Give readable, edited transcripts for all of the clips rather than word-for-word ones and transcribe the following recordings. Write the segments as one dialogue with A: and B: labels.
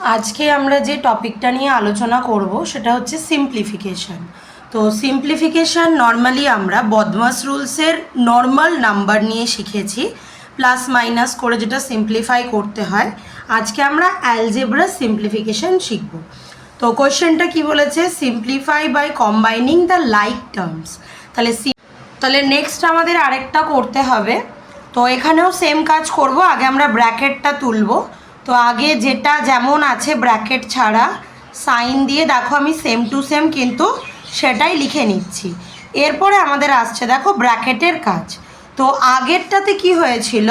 A: আজকে আমরা যে টপিকটা নিয়ে আলোচনা করব সেটা হচ্ছে সিম্পলিফিকেশান। তো সিম্পলিফিকেশান নর্মালি আমরা বদমাস রুলসের নর্মাল নাম্বার নিয়ে শিখেছি, প্লাস মাইনাস করে যেটা সিম্পলিফাই করতে হয়। আজকে আমরা অ্যালজেব্রা সিম্পলিফিকেশান শিখব। তো কোয়েশ্চেনটা কি বলেছে, simplify by combining the like terms. তাহলে নেক্সট আমাদের আরেকটা করতে হবে। তো এখানেও সেম কাজ করব। আগে আমরা ব্র্যাকেটটা তুলব। তো আগে যেটা যেমন আছে ব্র্যাকেট ছাড়া সাইন দিয়ে দেখো আমি সেম টু সেম কিন্তু সেটাই লিখে নিচ্ছি। এরপরে আমাদের আসছে দেখো ব্র্যাকেটের কাজ। তো আগেরটাতে কি হয়েছিল,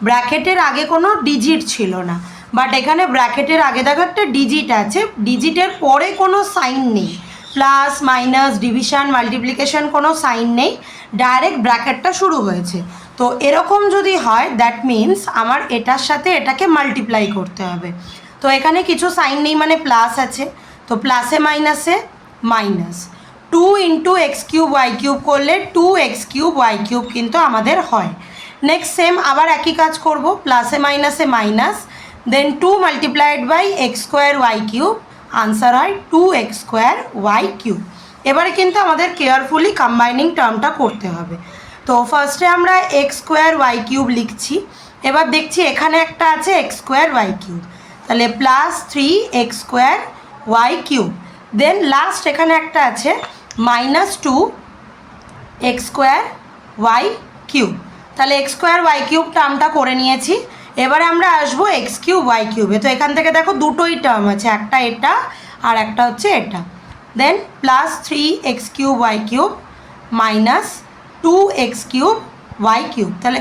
A: ব্র্যাকেটের আগে কোনো ডিজিট ছিল না, বাট এখানে ব্র্যাকেটের আগে দেখো একটা ডিজিট আছে, ডিজিটের পরে কোনো সাইন নেই, প্লাস মাইনাস ডিভিশন মাল্টিপ্লিকেশন কোনো সাইন নেই, ডাইরেক্ট ব্র্যাকেটটা শুরু হয়েছে। তো এরকম যদি হয় দ্যাট মিন্স আমার এটার সাথে এটাকে মাল্টিপ্লাই করতে হবে। তো এখানে কিছু সাইন নেই মানে প্লাস আছে, তো প্লাসে মাইনাসে minus. 2 into x cube y cube করলে 2x কিউব ওয়াই কিউব কিন্তু আমাদের হয়। নেক্সট সেম আবার একই কাজ করব, প্লাসে মাইনাসে minus, then 2 multiplied by x square y cube, answer হয় 2x স্কোয়ার ওয়াই কিউব। এবারে কিন্তু আমাদের কেয়ারফুলি কম্বাইনিং টার্মটা করতে হবে। তো ফার্স্টে আমরা এক্স স্কোয়ার ওয়াই কিউব লিখছি। এবার দেখছি এখানে একটা আছে এক্স স্কোয়ার ওয়াই কিউব, তাহলে plus 3x square y cube. Then last এখানে একটা আছে minus 2x square y cube. তাহলে এক্স স্কোয়ার ওয়াই কিউব টার্মটা করে নিয়েছি। এবারে আমরা আসবো এক্স কিউব ওয়াই কিউবে। তো এখান থেকে দেখো দুটোই টার্ম আছে, একটা এটা আর একটা হচ্ছে এটা। Then plus 3x cube y cube minus 2x cube y cube. তাহলে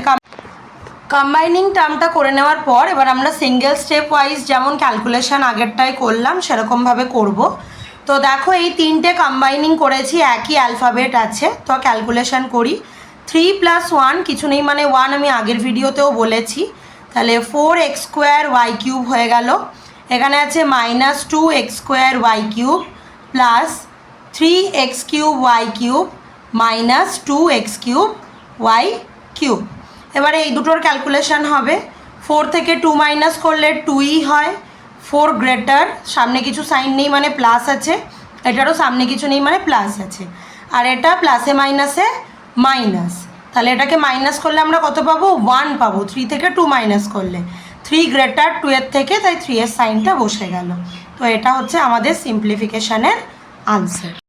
A: কম্বাইনিং টার্মটা করে নেওয়ার পর এবার আমরা সিঙ্গেল স্টেপ ওয়াইজ যেমন ক্যালকুলেশন আগেরটায় করলাম সেরকমভাবে করব। তো দেখো এই তিনটে কম্বাইনিং করেছি, একই অ্যালফাবেট আছে। তো ক্যালকুলেশন করি। 3 + 1 কিছু নেই মানে 1, আমি আগের ভিডিওতেও বলেছি। তাহলে 4x স্কোয়ার ওয়াই কিউব হয়ে গেল। এখানে আছে minus 2x square y cube plus 3x cube y cube minus 2x cube y cube. এবারে এই দুটোর ক্যালকুলেশন হবে। 4 থেকে 2 মাইনাস করলে 2ই হয়। 4 গ্রেটার, সামনে কিছু সাইন নেই মানে প্লাস আছে, এটারও সামনে কিছু নেই মানে প্লাস আছে, আর এটা প্লাসে মাইনাসে মাইনাস। তাহলে এটাকে মাইনাস করলে আমরা কত পাবো, 1 পাবো। 3 থেকে 2 মাইনাস করলে 3 গ্রেটার 2 এর থেকে, তাই 3 এর সাইনটা বসে গেল। তো এটা হচ্ছে আমাদের সিম্পলিফিকেশানের আনসার।